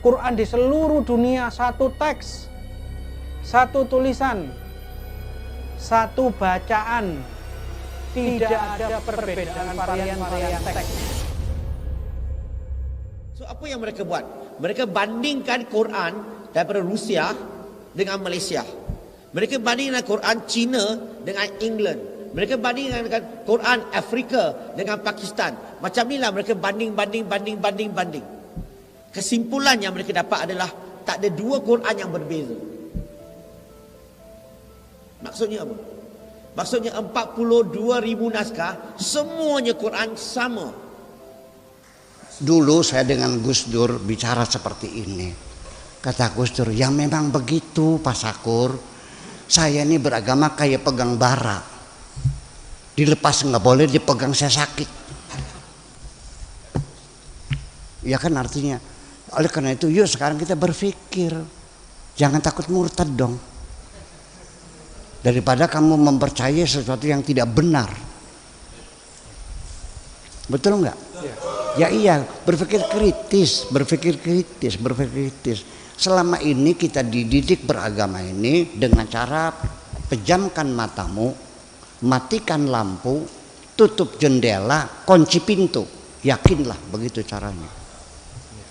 Quran di seluruh dunia satu teks, satu tulisan, satu bacaan, tidak ada perbedaan varian-varian teks. So apa yang mereka buat? Mereka bandingkan Quran daripada Rusia dengan Malaysia. Mereka bandingkan Quran China dengan England. Mereka bandingkan Quran Afrika dengan Pakistan. Macam inilah mereka banding. Kesimpulan yang mereka dapat adalah tak ada dua Quran yang berbeza. Maksudnya apa? Maksudnya 42,000 naskah, semuanya Quran sama. Dulu saya dengan Gus Dur bicara seperti ini. Kata Gus Dur, ya memang begitu Pak Sakur. Saya ini beragama kayak pegang bara. Dilepas nggak boleh, dipegang saya sakit. Ya kan artinya. Oleh karena itu yuk sekarang kita berpikir. Jangan takut murtad dong. Daripada kamu mempercayai sesuatu yang tidak benar. Betul nggak? Ya iya, berpikir kritis. Selama ini kita dididik beragama ini dengan cara pejamkan matamu, matikan lampu, tutup jendela, kunci pintu. Yakinlah begitu caranya.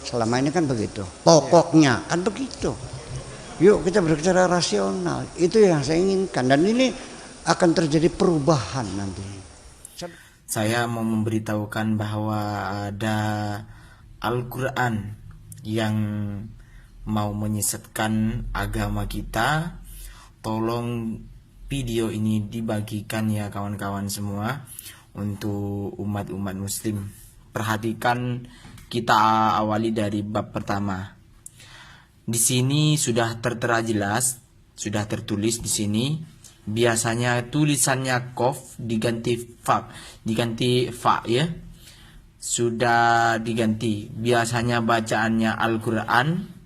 Selama ini kan begitu. Pokoknya kan begitu. Yuk kita berbicara rasional. Itu yang saya inginkan. Dan ini akan terjadi perubahan nanti. Saya mau memberitahukan bahwa ada Al-Quran yang mau menyesatkan agama kita. Tolong video ini dibagikan ya kawan-kawan semua untuk umat-umat muslim. Perhatikan, kita awali dari bab pertama. Di sini sudah tertera jelas, sudah tertulis di sini. Biasanya tulisannya Qaf diganti fa ya. Sudah diganti. Biasanya bacaannya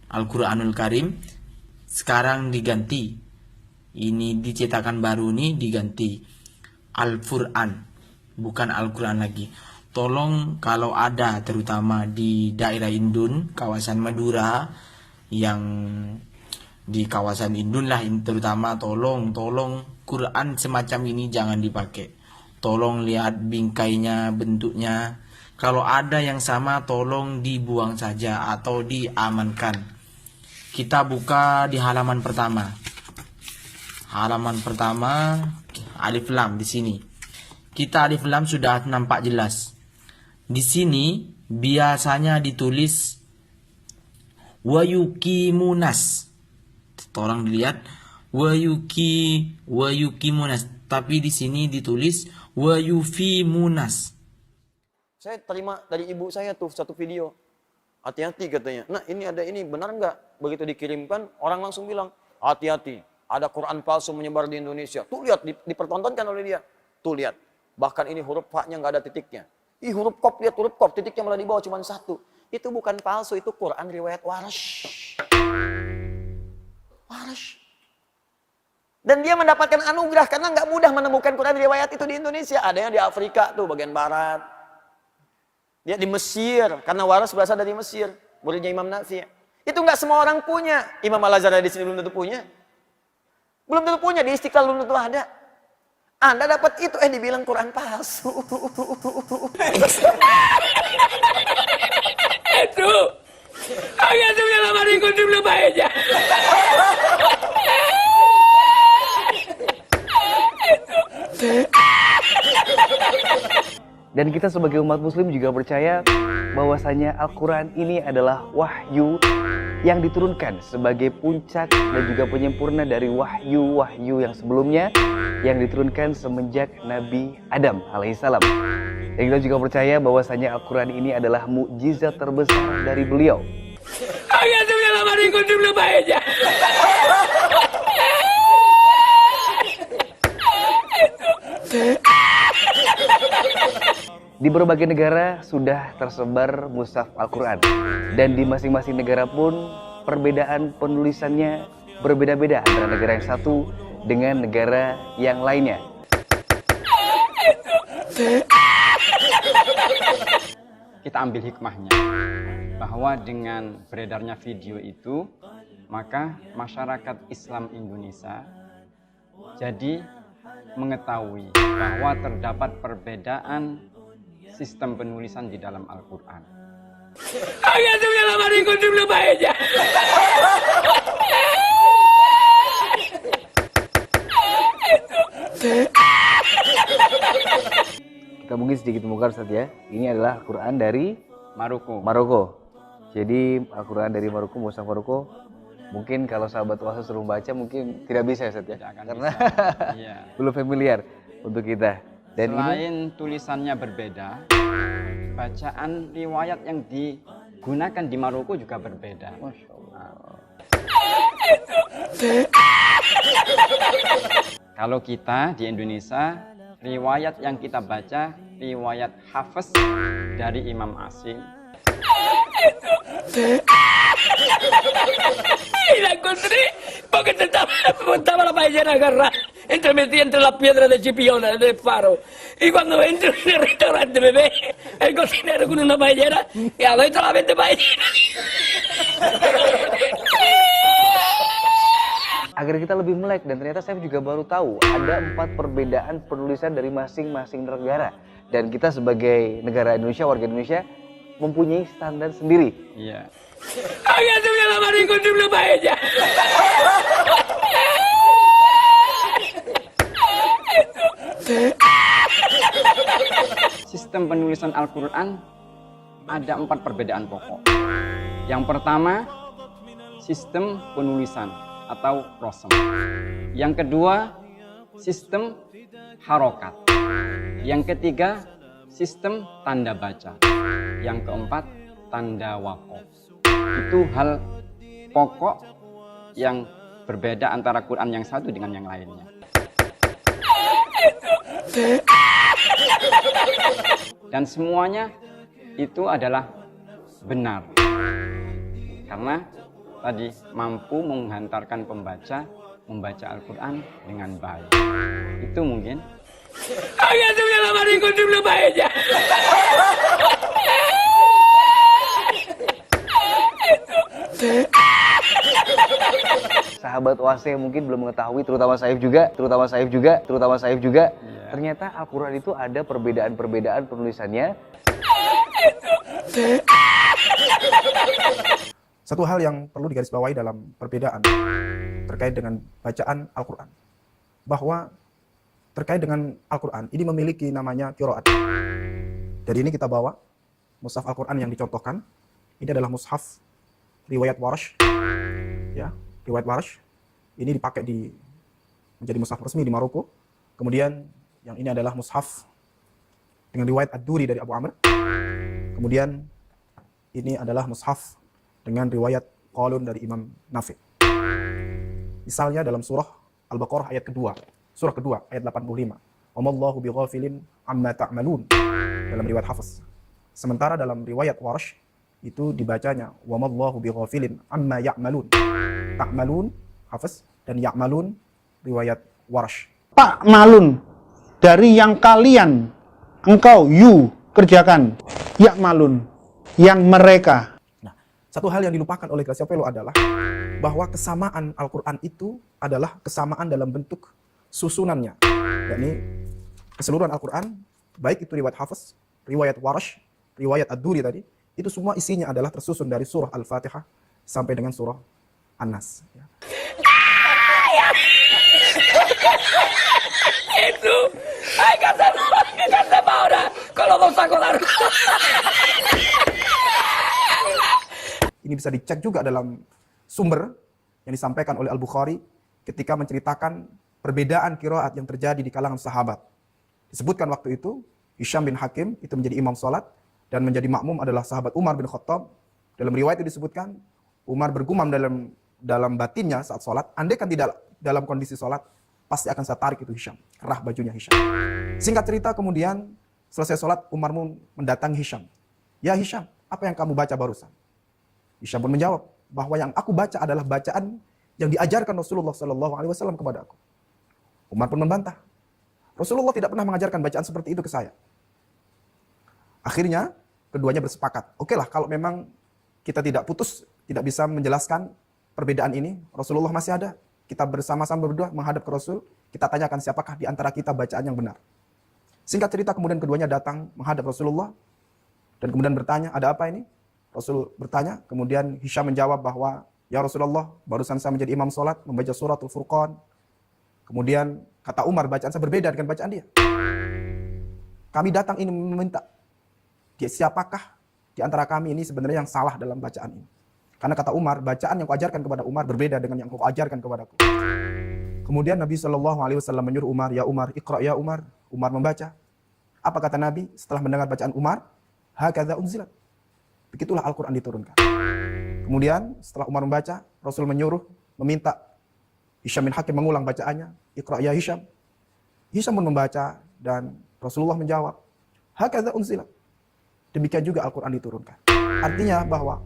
Al-Quranul Karim. Sekarang diganti. Ini dicetakan baru nih diganti Al-Quran, bukan Al-Quran lagi. Tolong kalau ada terutama di daerah Indun, kawasan Madura, yang di kawasan Indun lah terutama, tolong Quran semacam ini jangan dipakai. Tolong lihat bingkainya, bentuknya. Kalau ada yang sama tolong dibuang saja atau diamankan. Kita buka di halaman pertama. Halaman pertama alif lam di sini. Kita alif lam sudah nampak jelas. Di sini biasanya ditulis wa yuqimunas. Tolong dilihat wa yuqimunas, tapi di sini ditulis wa yufimunas. Saya terima dari ibu saya tuh satu video. Hati-hati katanya. Nah, ini ada ini, benar nggak? Begitu dikirimkan, orang langsung bilang, hati-hati. Ada Quran palsu menyebar di Indonesia. Tuh lihat, dipertontonkan oleh dia. Tuh lihat. Bahkan ini huruf fa-nya nggak ada titiknya. Huruf qaf, lihat huruf qaf, titiknya malah di bawah cuma satu. Itu bukan palsu, itu Quran riwayat Warsh. Dan dia mendapatkan anugerah karena nggak mudah menemukan Quran riwayat itu di Indonesia. Ada yang di Afrika tuh bagian barat. Dia di Mesir, karena Warsh berasal dari Mesir, muridnya Imam Nafi'. Itu nggak semua orang punya. Imam Al-Azhar di sini belum tentu punya. Belum tentu punya, di Istiqlal belum tentu ada. Anda dapat itu, dibilang Quran palsu. Itu, agak tuh yang lama dikunci belum aja. Dan kita sebagai umat muslim juga percaya bahwasanya Al-Quran ini adalah wahyu yang diturunkan sebagai puncak dan juga penyempurna dari wahyu-wahyu yang sebelumnya yang diturunkan semenjak Nabi Adam alaihissalam. Dan kita juga percaya bahwasanya Al-Quran ini adalah mukjizat terbesar dari beliau. Agak tuh yang lama dikunci belum aja. Di berbagai negara sudah tersebar mushaf Al-Quran. Dan di masing-masing negara pun perbedaan penulisannya berbeda-beda antara negara yang satu dengan negara yang lainnya. Kita ambil hikmahnya. bahwa dengan beredarnya video itu, maka masyarakat Islam Indonesia jadi mengetahui bahwa terdapat perbedaan sistem penulisan di dalam Al-Quran. Kita mungkin sedikit membongkar Ustaz ya. Ini adalah Al-Quran dari Maroko. Jadi Al-Quran dari Maroko, Mushaf Maroko. Mungkin kalau sahabat puasa suruh baca mungkin tidak bisa ya Ustaz ya. Karena Iya. belum familiar untuk kita. Dan selain tulisannya berbeda, bacaan riwayat yang digunakan di Maroko juga berbeda. Masya Allah. Kalau kita di Indonesia, riwayat yang kita baca, riwayat Hafiz dari Imam Asim. Y la encontré porque estaba la paellera agarrada metida entre las piedras de Chipiona, del faro. Y cuando entro en el restaurante me ve el cocinero con una paellera y a ver solamente paellera. Agar kita lebih melek, dan ternyata saya juga baru tahu ada 4 perbedaan penulisan dari masing-masing negara. Dan kita sebagai negara Indonesia, warga Indonesia, mempunyai standar sendiri. Iya. Había subido la mano y encontré una paella. Sistem penulisan Al-Quran ada 4 perbedaan pokok. Yang pertama, sistem penulisan atau prosem. Yang kedua, sistem harokat. Yang ketiga, sistem tanda baca. Yang keempat, tanda wakof. Itu hal pokok yang berbeda antara Quran yang satu dengan yang lainnya. Dan semuanya itu adalah benar. Karena tadi mampu menghantarkan pembaca membaca Al-Quran dengan baik. Itu mungkin. Había subido la mano y encontré una paella. Sahabat OAC mungkin belum mengetahui, terutama Saif juga. Ternyata Al-Quran itu ada perbedaan-perbedaan penulisannya. Satu hal yang perlu digarisbawahi dalam perbedaan terkait dengan bacaan Al-Quran, bahwa terkait dengan Al-Quran ini memiliki namanya qiraat. Dari ini kita bawa mushaf Al-Quran yang dicontohkan. Ini adalah mushaf riwayat Warsh, ya, riwayat Warsh. Ini dipakai menjadi mushaf resmi di Maroko. Kemudian yang ini adalah mushaf dengan riwayat Ad-Duri dari Abu Amr. Kemudian ini adalah mushaf dengan riwayat Qalun dari Imam Nafi. Misalnya dalam surah Al-Baqarah ayat kedua, surah kedua ayat 85. Wamallahu bighafilin amma ta'malun dalam riwayat Hafiz. Sementara dalam riwayat Warsh itu dibacanya wamallahu bighafilin amma ya'malun. Ta'malun Hafiz dan ya'malun riwayat Warsh. Pak malun, dari yang kalian, engkau, you, kerjakan. Ya malun, yang mereka. Nah, satu hal yang dilupakan oleh Gracia Pelo adalah bahwa kesamaan Al-Quran itu adalah kesamaan dalam bentuk susunannya. Yakni keseluruhan Al-Quran, baik itu riwayat Hafiz, riwayat Warsh, riwayat Ad-Duri tadi, itu semua isinya adalah tersusun dari surah Al-Fatihah sampai dengan surah An-Nas. Ya. Itu, ay, kata ahora, kalau mau sakolar. Ini bisa dicek juga dalam sumber yang disampaikan oleh Al-Bukhari ketika menceritakan perbedaan qiraat yang terjadi di kalangan sahabat. Disebutkan waktu itu, Hisham bin Hakim itu menjadi imam salat dan menjadi makmum adalah sahabat Umar bin Khattab. Dalam riwayat itu disebutkan, Umar bergumam dalam batinnya saat salat, andai kan tidak dalam kondisi salat, pasti akan saya tarik itu Hisham, kerah bajunya Hisham. Singkat cerita kemudian, selesai salat, Umar mendatangi Hisham. Ya Hisham, apa yang kamu baca barusan? Hisham pun menjawab bahwa yang aku baca adalah bacaan yang diajarkan Rasulullah SAW kepada aku. Umar pun membantah. Rasulullah tidak pernah mengajarkan bacaan seperti itu ke saya. Akhirnya keduanya bersepakat. Oke lah, kalau memang kita tidak putus, tidak bisa menjelaskan perbedaan ini. Rasulullah masih ada. Kita bersama-sama berdua menghadap ke Rasul. Kita tanyakan siapakah di antara kita bacaan yang benar. Singkat cerita, kemudian keduanya datang menghadap Rasulullah. Dan kemudian bertanya, ada apa ini? Rasul bertanya, kemudian Hisham menjawab bahwa, ya Rasulullah, barusan saya menjadi imam sholat, membaca suratul Furqan. Kemudian kata Umar, bacaan saya berbeda dengan bacaan dia. Kami datang ini meminta, siapakah di antara kami ini sebenarnya yang salah dalam bacaan ini? Karena kata Umar, bacaan yang kuajarkan kepada Umar berbeda dengan yang kau ajarkan kepadaku. Kemudian Nabi SAW menyuruh Umar, ya Umar, iqra ya Umar. Umar membaca. Apa kata Nabi setelah mendengar bacaan Umar? Hakadha unzilat. Begitulah Al-Quran diturunkan. Kemudian setelah Umar membaca, Rasul menyuruh, meminta Hisham bin Hakim mengulang bacaannya. Iqra ya Hisham. Hisham pun membaca dan Rasulullah menjawab, hakadha unzilat. Demikian juga Al-Quran diturunkan. Artinya bahwa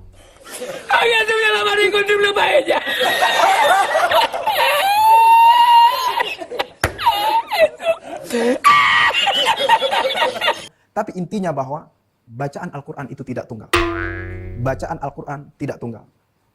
tapi intinya bahwa bacaan Al-Quran itu tidak tunggal. Bacaan Al-Quran tidak tunggal.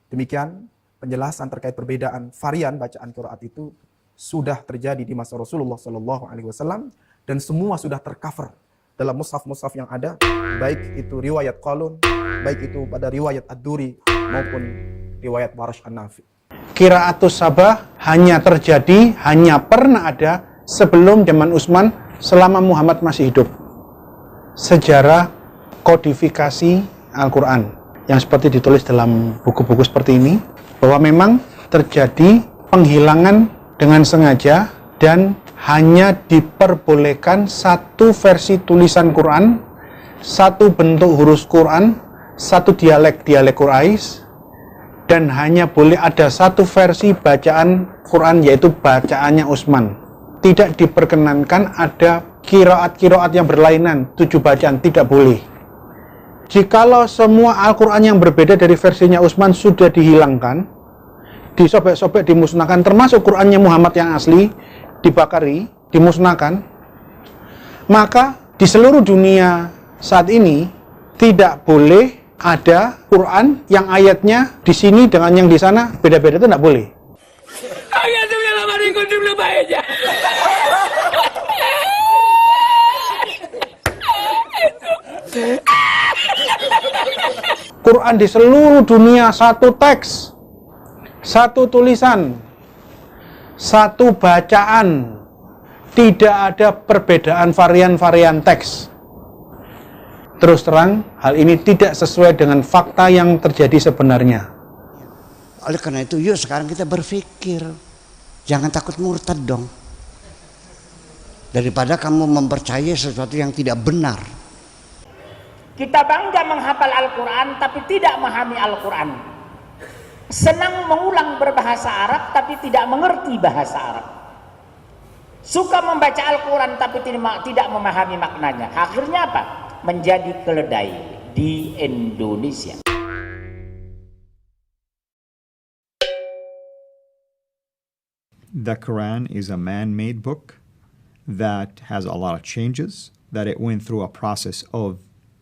Demikian penjelasan terkait perbedaan varian bacaan qiraat itu sudah terjadi di masa Rasulullah SAW dan semua sudah tercover dalam mushaf-mushaf yang ada, baik itu riwayat Qalun, baik itu pada riwayat Ad-Duri maupun riwayat Warash An-Nafi. Qiraatus Sabah hanya terjadi, hanya pernah ada sebelum zaman Utsman selama Muhammad masih hidup. Sejarah kodifikasi Al-Quran yang seperti ditulis dalam buku-buku seperti ini, bahwa memang terjadi penghilangan dengan sengaja dan hanya diperbolehkan satu versi tulisan Quran, satu bentuk huruf Quran, satu dialek Quraisy, dan hanya boleh ada satu versi bacaan Quran, yaitu bacaannya Utsman. Tidak diperkenankan ada qiraat-qiraat yang berlainan, 7 bacaan, tidak boleh. Jikalau semua Al-Quran yang berbeda dari versinya Utsman sudah dihilangkan, disobek-sobek, dimusnahkan, termasuk Qurannya Muhammad yang asli, dibakari, dimusnahkan, maka di seluruh dunia saat ini tidak boleh ada Quran yang ayatnya di sini dengan yang di sana beda-beda, itu tidak boleh. Quran di seluruh dunia satu teks, satu tulisan, satu bacaan, tidak ada perbedaan varian-varian teks. Terus terang, hal ini tidak sesuai dengan fakta yang terjadi sebenarnya. Oleh karena itu, yuk sekarang kita berpikir, jangan takut murtad dong. Daripada kamu mempercayai sesuatu yang tidak benar. Kita bangga menghafal Al-Quran tapi tidak memahami Al-Quran. Senang mengulang berbahasa Arab tapi tidak mengerti bahasa Arab. Suka membaca Al-Quran tapi tidak memahami maknanya. Akhirnya apa? Menjadi keledai di Indonesia. The Quran is a man-made book that has a lot of changes, that it went through a process of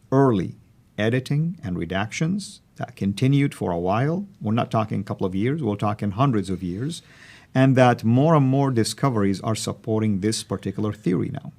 early editing and redactions that continued for a while. We're not talking a couple of years, we're talking hundreds of years, and that more and more discoveries are supporting this particular theory now.